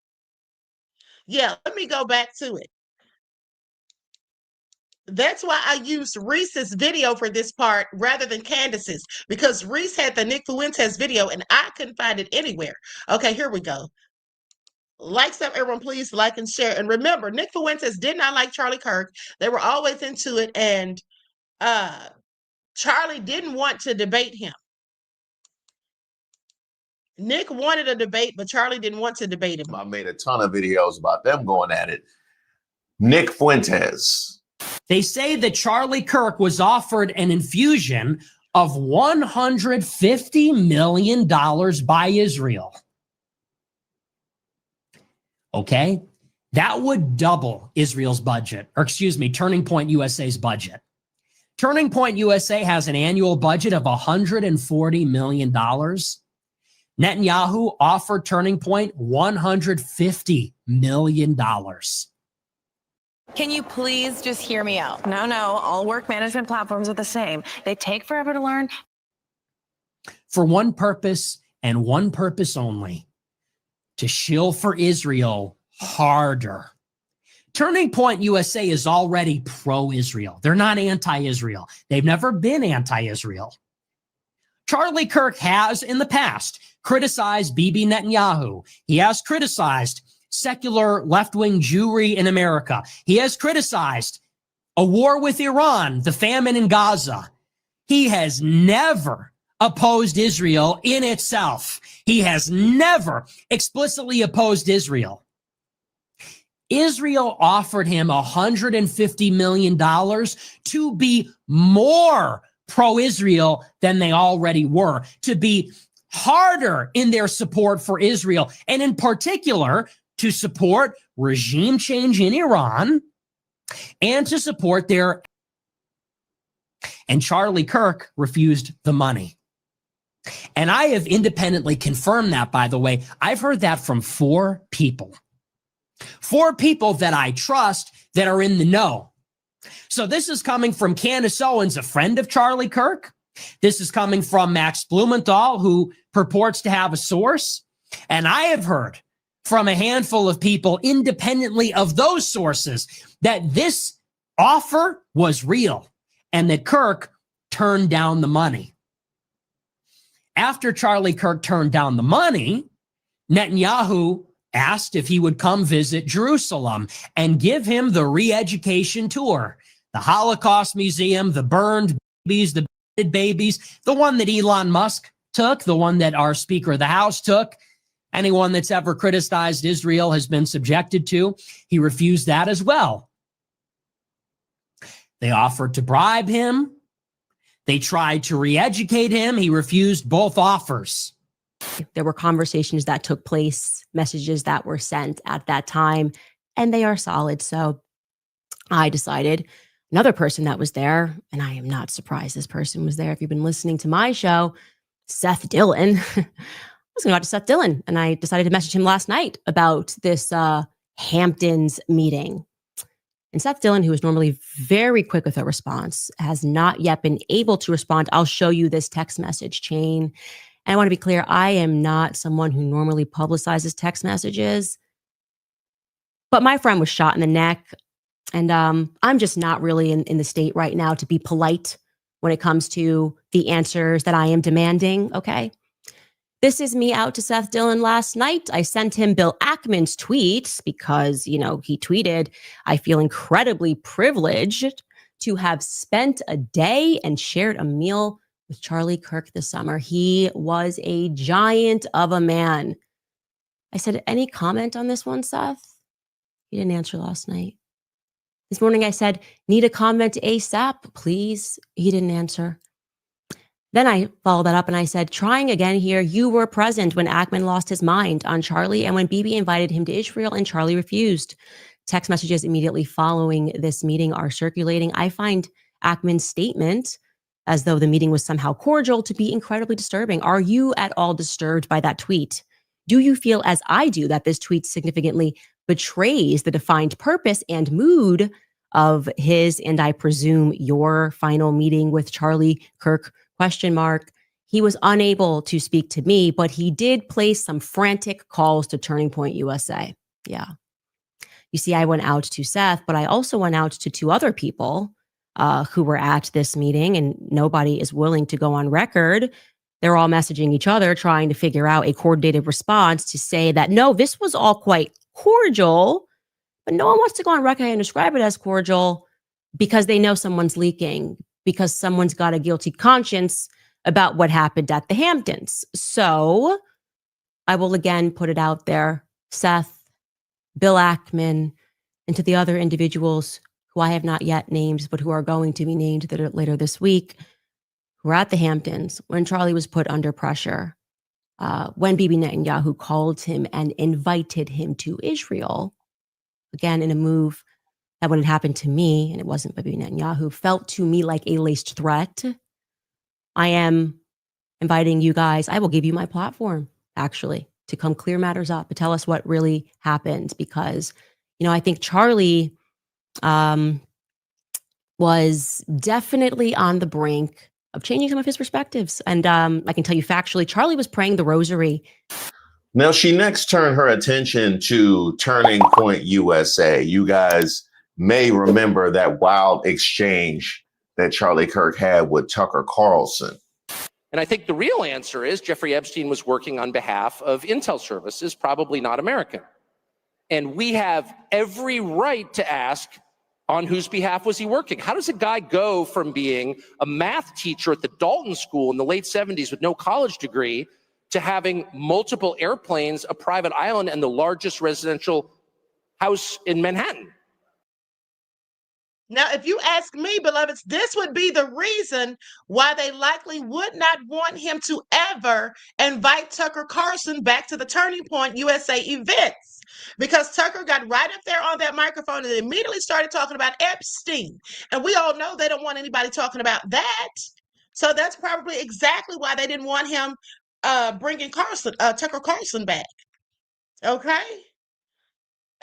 Yeah, let me go back to it. That's why I used Reese's video for this part rather than Candace's, because Reese had the Nick Fuentes video and I couldn't find it anywhere. Okay, here we go. Likes up, everyone, please like and share. And remember, Nick Fuentes did not like Charlie Kirk. They were always into it, and Charlie didn't want to debate him. Nick wanted a debate, but Charlie didn't want to debate him. I made a ton of videos about them going at it. Nick Fuentes. They say that Charlie Kirk was offered an infusion of $150 million by Israel. Okay? That would double Israel's budget, or excuse me, Turning Point USA's budget. Turning Point USA has an annual budget of $140 million. Netanyahu offered Turning Point $150 million. Can you please just hear me out? No, all work management platforms are the same. They take forever to learn. For one purpose and one purpose only, to shill for Israel harder. Turning Point USA is already pro-Israel. They're not anti-Israel. They've never been anti-Israel. Charlie Kirk has in the past criticized Bibi Netanyahu. He has criticized secular left-wing Jewry in America. He has criticized a war with Iran, the famine in Gaza. He has never opposed Israel in itself. He has never explicitly opposed Israel. Israel offered him $150 million to be more pro-Israel than they already were, to be harder in their support for Israel, and in particular, to support regime change in Iran and to support their... And Charlie Kirk refused the money. And I have independently confirmed that, by the way. I've heard that from 4 people. 4 people that I trust that are in the know. So this is coming from Candace Owens, a friend of Charlie Kirk. This is coming from Max Blumenthal, who purports to have a source. And I have heard from a handful of people independently of those sources that this offer was real and that Kirk turned down the money. After Charlie Kirk turned down the money, Netanyahu asked if he would come visit Jerusalem and give him the re-education tour, the Holocaust Museum, the burned babies, the beheaded babies, the one that Elon Musk took, the one that our Speaker of the House took. Anyone that's ever criticized Israel has been subjected to. He refused that as well. They offered to bribe him. They tried to re-educate him. He refused both offers. There were conversations that took place, messages that were sent at that time, and they are solid. So I decided another person that was there, and I am not surprised this person was there. If you've been listening to my show, Seth Dillon, I was going to go out to Seth Dillon, and I decided to message him last night about this Hamptons meeting. And Seth Dillon, who is normally very quick with a response, has not yet been able to respond. I'll show you this text message chain. And I want to be clear, I am not someone who normally publicizes text messages. But my friend was shot in the neck. And I'm just not really in the state right now to be polite when it comes to the answers that I am demanding, okay? This is me out to Seth Dillon last night. I sent him Bill Ackman's tweets because, you know, he tweeted, "I feel incredibly privileged to have spent a day and shared a meal with Charlie Kirk this summer. He was a giant of a man." I said, "Any comment on this one, Seth?" He didn't answer last night. This morning I said, "Need a comment ASAP, please." He didn't answer. Then I followed that up and I said, "Trying again here. You were present when Ackman lost his mind on Charlie and when Bibi invited him to Israel and Charlie refused." Text messages immediately following this meeting are circulating. I find Ackman's statement, as though the meeting was somehow cordial, to be incredibly disturbing. Are you at all disturbed by that tweet? Do you feel, as I do, that this tweet significantly betrays the defined purpose and mood of his, and I presume your, final meeting with Charlie Kirk? ? He was unable to speak to me, but he did place some frantic calls to Turning Point USA. Yeah. You see, I went out to Seth, but I also went out to 2 other people who were at this meeting, and nobody is willing to go on record. They're all messaging each other, trying to figure out a coordinated response to say that, no, this was all quite cordial, but no one wants to go on record and describe it as cordial because they know someone's leaking, because someone's got a guilty conscience about what happened at the Hamptons. So I will again put it out there, Seth, Bill Ackman, and to the other individuals who I have not yet named, but who are going to be named later this week, who were at the Hamptons when Charlie was put under pressure, when Bibi Netanyahu called him and invited him to Israel, again, in a move that when it happened to me, and it wasn't Bibi Netanyahu, felt to me like a laced threat. I am inviting you guys, I will give you my platform, actually, to come clear matters up, to tell us what really happened. Because, you know, I think Charlie was definitely on the brink of changing some of his perspectives. And I can tell you factually, Charlie was praying the rosary Now, she next turned her attention to Turning Point USA. You guys may remember that wild exchange that Charlie Kirk had with Tucker Carlson. And I think the real answer is Jeffrey Epstein was working on behalf of intel services, probably not American. And we have every right to ask, on whose behalf was he working? How does a guy go from being a math teacher at the Dalton School in the late 70s with no college degree to having multiple airplanes, a private island, and the largest residential house in Manhattan? Now, if you ask me, beloveds, this would be the reason why they likely would not want him to ever invite Tucker Carlson back to the Turning Point USA events. Because Tucker got right up there on that microphone and immediately started talking about Epstein. And we all know they don't want anybody talking about that. So that's probably exactly why they didn't want him bringing Tucker Carlson back. Okay?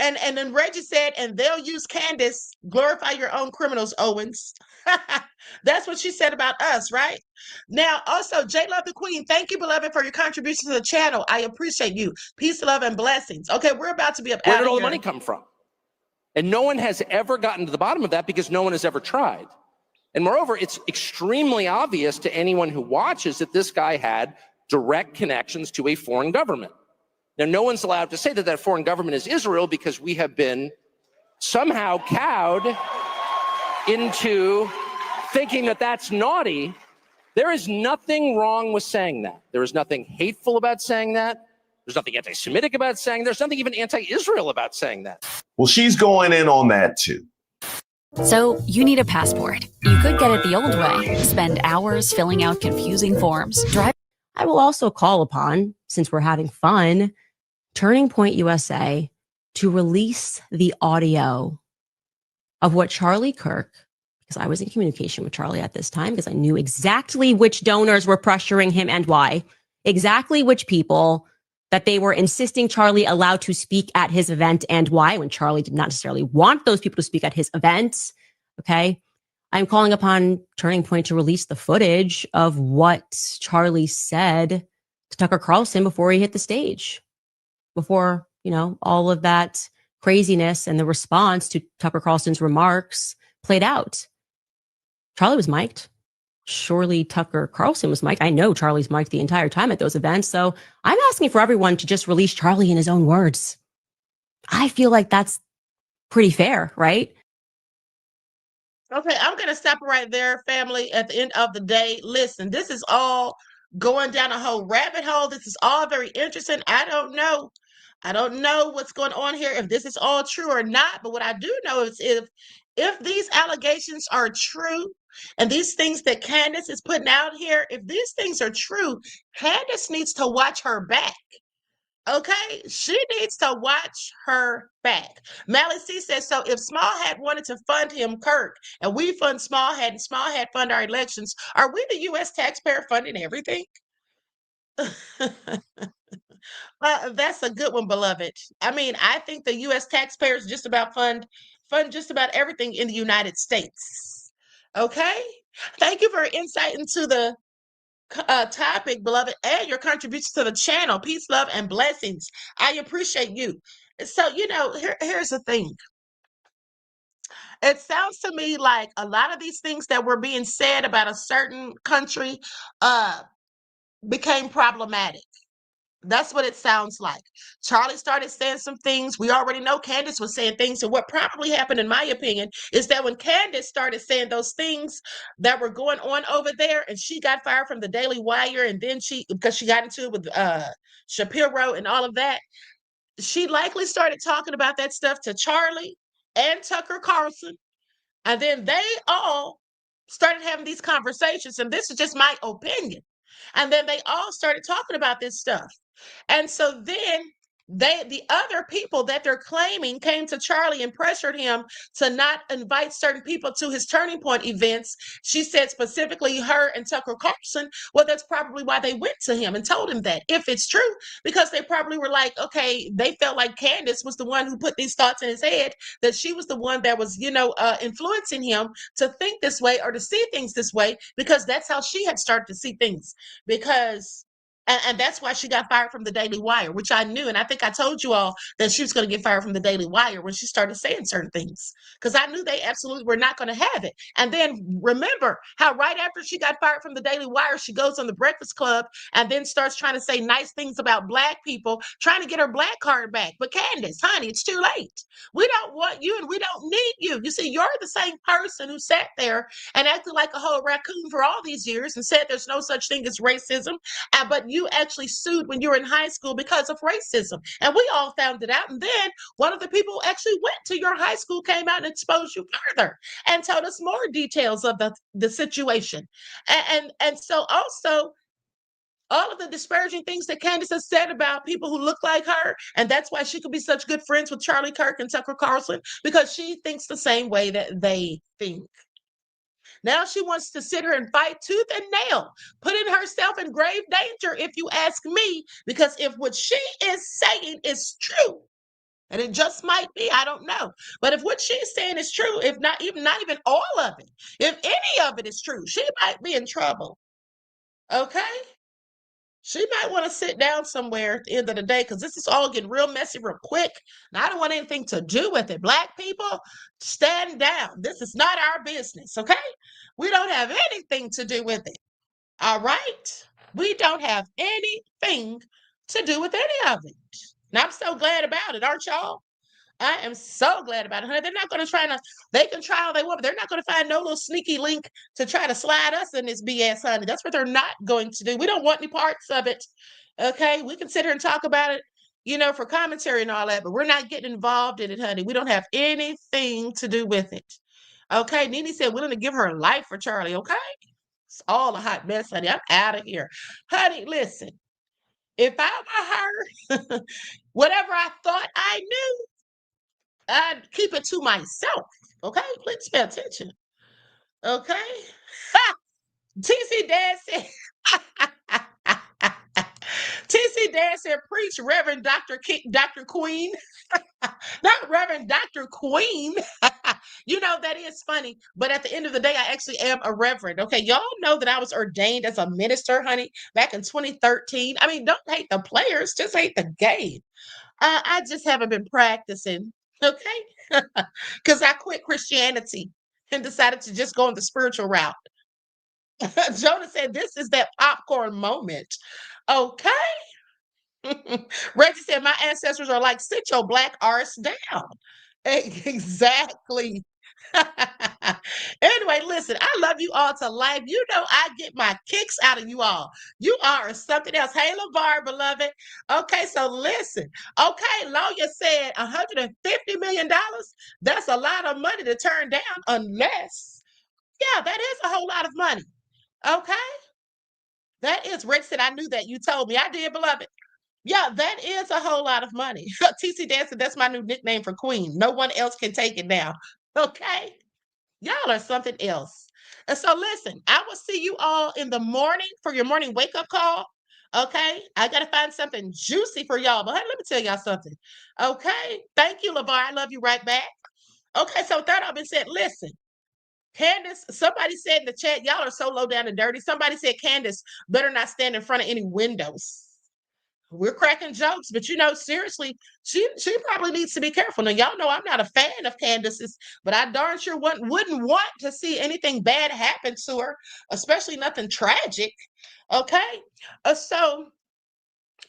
And then Reggie said, and they'll use Candace, glorify your own criminals, Owens. That's what she said about us, right? Now, also, J Love the Queen, thank you, beloved, for your contribution to the channel. I appreciate you. Peace, love, and blessings. Okay, we're about to be up. Where did all the money come from? And no one has ever gotten to the bottom of that because no one has ever tried. And moreover, it's extremely obvious to anyone who watches that this guy had direct connections to a foreign government. Now, no one's allowed to say that that foreign government is Israel because we have been somehow cowed into thinking that that's naughty. There is nothing wrong with saying that. There is nothing hateful about saying that. There's nothing anti-Semitic about saying that. There's nothing even anti-Israel about saying that. Well, she's going in on that too. So you need a passport. You could get it the old way. Spend hours filling out confusing forms. I will also call upon, since we're having fun, Turning Point USA to release the audio of what Charlie Kirk, because I was in communication with Charlie at this time, because I knew exactly which donors were pressuring him and why, exactly which people that they were insisting Charlie allowed to speak at his event and why, when Charlie did not necessarily want those people to speak at his event. Okay. I'm calling upon Turning Point to release the footage of what Charlie said to Tucker Carlson before he hit the stage, before, all of that craziness and the response to Tucker Carlson's remarks played out. Charlie was mic'd. Surely Tucker Carlson was mic'd. I know Charlie's mic'd the entire time at those events. So I'm asking for everyone to just release Charlie in his own words. I feel like that's pretty fair, right? Okay, I'm going to stop right there, family. At the end of the day, listen, this is all going down a whole rabbit hole. This is all very interesting. I don't know what's going on here, if this is all true or not. But what I do know is if these allegations are true and these things that Candace is putting out here, if these things are true, Candace needs to watch her back. Okay, she needs to watch her back. Mally C says, so if Small Hat wanted to fund him, Kirk, and we fund Small Hat and Small Hat fund our elections, are we the U.S. taxpayer funding everything? That's a good one, beloved. I mean, I think the U.S. taxpayers just about fund just about everything in the United States. Okay, thank you for your insight into the topic, beloved, and your contribution to the channel. Peace, love, and blessings. I appreciate you. So, here's the thing. It sounds to me like a lot of these things that were being said about a certain country became problematic. That's what it sounds like. Charlie started saying some things. We already know Candace was saying things. And what probably happened, in my opinion, is that when Candace started saying those things that were going on over there, and she got fired from the Daily Wire, and then because she got into it with Shapiro and all of that, she likely started talking about that stuff to Charlie and Tucker Carlson. And then they all started having these conversations. And this is just my opinion. And then they all started talking about this stuff. And so then the other people that they're claiming came to Charlie and pressured him to not invite certain people to his Turning Point events. She said specifically her and Tucker Carlson. Well, that's probably why they went to him and told him that, if it's true, because they probably were like, okay, they felt like Candace was the one who put these thoughts in his head, that she was the one that was, influencing him to think this way or to see things this way, because that's how she had started to see things. Because And that's why she got fired from the Daily Wire, which I knew. And I think I told you all that she was going to get fired from the Daily Wire when she started saying certain things, because I knew they absolutely were not going to have it. And then remember how right after she got fired from the Daily Wire, she goes on the Breakfast Club and then starts trying to say nice things about Black people, trying to get her Black card back. But Candace, honey, it's too late. We don't want you and we don't need you. You see, you're the same person who sat there and acted like a whole raccoon for all these years and said there's no such thing as racism. But you actually sued when you were in high school because of racism. And we all found it out. And then one of the people who actually went to your high school came out and exposed you further and told us more details of the situation. And so also, all of the disparaging things that Candace has said about people who look like her, and that's why she could be such good friends with Charlie Kirk and Tucker Carlson, because she thinks the same way that they think. Now she wants to sit here and fight tooth and nail, putting herself in grave danger, if you ask me, because if what she is saying is true, and it just might be, I don't know, but if what she's saying is true, if not even all of it, if any of it is true, she might be in trouble. Okay? She might want to sit down somewhere at the end of the day, because this is all getting real messy real quick. And I don't want anything to do with it. Black people, stand down. This is not our business, okay? We don't have anything to do with it. All right? We don't have anything to do with any of it. And I'm so glad about it, aren't y'all? I am so glad about it, honey. They're not going to they can try all they want, but they're not going to find no little sneaky link to try to slide us in this BS, honey. That's what they're not going to do. We don't want any parts of it. Okay. We can sit here and talk about it, for commentary and all that, but we're not getting involved in it, honey. We don't have anything to do with it. Okay. Nene said willing to give her life for Charlie. Okay. It's all a hot mess, honey. I'm out of here. Honey, listen, if I were her, whatever I thought I knew, I'd keep it to myself. Okay, please pay attention. Okay, TC Dad said. TC Dad said, "Preach, Reverend Dr. Queen, not Reverend Dr. Queen." That is funny. But at the end of the day, I actually am a reverend. Okay, y'all know that I was ordained as a minister, honey, back in 2013. I mean, don't hate the players, just hate the game. I just haven't been practicing. Okay, because I quit Christianity and decided to just go on the spiritual route. Jonah said, "This is that popcorn moment." Okay. Reggie said, "My ancestors are like, sit your black arse down." Exactly. Anyway, listen, I love you all to life. I get my kicks out of you all. You are something else. Hey, LeVar, beloved. Okay, so listen. Okay, lawyer said $150 million. That's a lot of money to turn down unless, yeah, that is a whole lot of money. Okay? That is, Rick said, "I knew that. You told me." I did, beloved. Yeah, that is a whole lot of money. TC Dancer, that's my new nickname for Queen. No one else can take it now. Okay? Y'all are something else. And so listen, I will see you all in the morning for your morning wake-up call. Okay? I got to find something juicy for y'all. But hey, let me tell y'all something. Okay? Thank you, LeVar. I love you right back. Okay, so that all been said, listen. Candace, somebody said in the chat, y'all are so low down and dirty. Somebody said Candace better not stand in front of any windows. We're cracking jokes, but seriously, she probably needs to be careful. Now, y'all know I'm not a fan of Candace's, but I darn sure wouldn't want to see anything bad happen to her, especially nothing tragic. Okay? So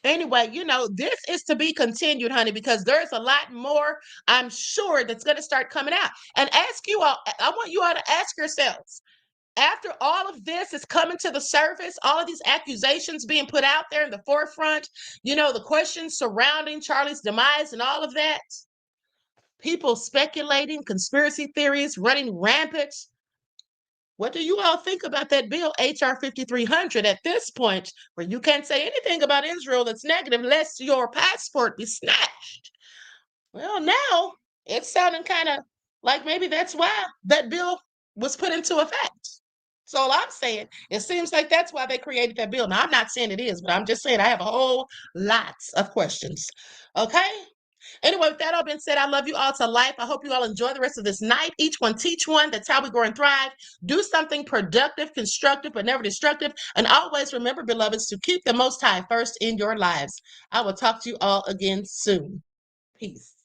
anyway, this is to be continued, honey, because there's a lot more, I'm sure, that's going to start coming out. And ask you all, I want you all to ask yourselves, after all of this is coming to the surface, all of these accusations being put out there in the forefront, the questions surrounding Charlie's demise and all of that, people speculating, conspiracy theories running rampant. What do you all think about that bill, HR 5300, at this point, where you can't say anything about Israel that's negative lest your passport be snatched? Well, now it's sounding kind of like maybe that's why that bill was put into effect. So all I'm saying, it seems like that's why they created that bill. Now, I'm not saying it is, but I'm just saying I have a whole lots of questions. Okay? Anyway, with that all being said, I love you all to life. I hope you all enjoy the rest of this night. Each one teach one. That's how we grow and thrive. Do something productive, constructive, but never destructive. And always remember, beloveds, to keep the Most High first in your lives. I will talk to you all again soon. Peace.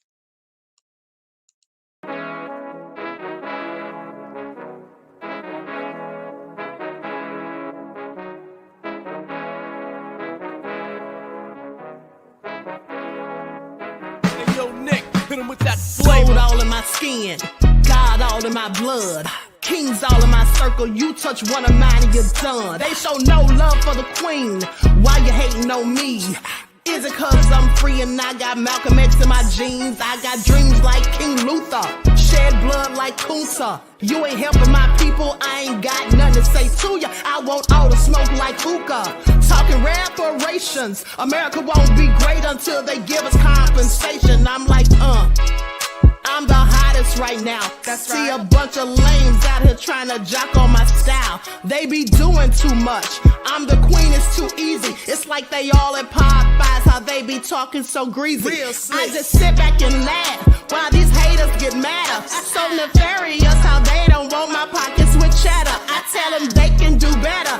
With that gold all in my skin, God all in my blood, kings all in my circle. You touch one of mine and you're done. They show no love for the queen. Why you hating on me? Is it cause I'm free and I got Malcolm X in my jeans? I got dreams like King Luther, shed blood like Kunsa. You ain't helping my people, I ain't got nothing to say to ya. I want all the smoke like hookah. Talking reparations, America won't be great until they give us compensation. I'm like, I'm the hottest right now. See a bunch of lames out here trying to jock on my style. They be doing too much. I'm the queen, it's too easy. It's like they all at Popeyes, how they be talking so greasy. I just sit back and laugh while these haters get madder. So nefarious how they don't want my pockets with cheddar. I tell them they can do better.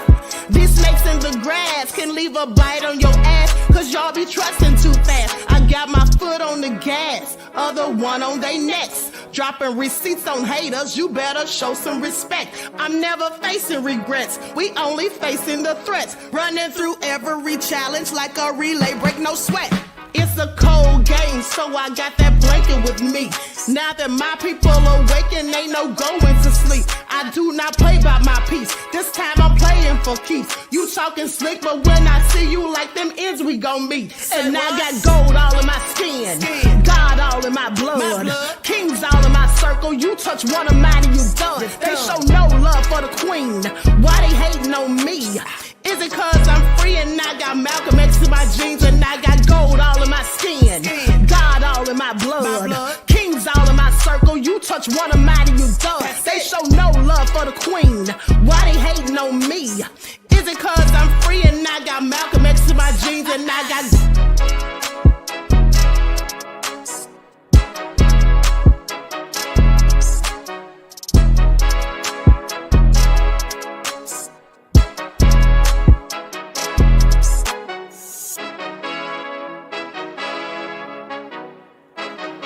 These snakes in the grass can leave a bite on your ass, cause y'all be trusting too fast. I got my foot on the gas, other one on they necks. Dropping receipts on haters, you better show some respect. I'm never facing regrets, we only facing the threats. Running through every challenge like a relay, break no sweat. It's a cold game, so I got that blanket with me. Now that my people awaken, ain't no going to sleep. I do not play by my piece, this time I'm playing for keeps. You talking slick, but when I see you like them ends, we gon' meet. And I got gold all in my skin, God all in my blood, kings all in my circle. You touch one of mine and you done. They show no love for the queen. Why they hating on me? Is it cause I'm free and I got Malcolm X in my jeans and I got gold all in my skin, God all in my blood, kings all in my circle. You touch one of mine and you done. They show no love for the queen. Why they hating on me? Is it cause I'm free and I got Malcolm X in my jeans and I got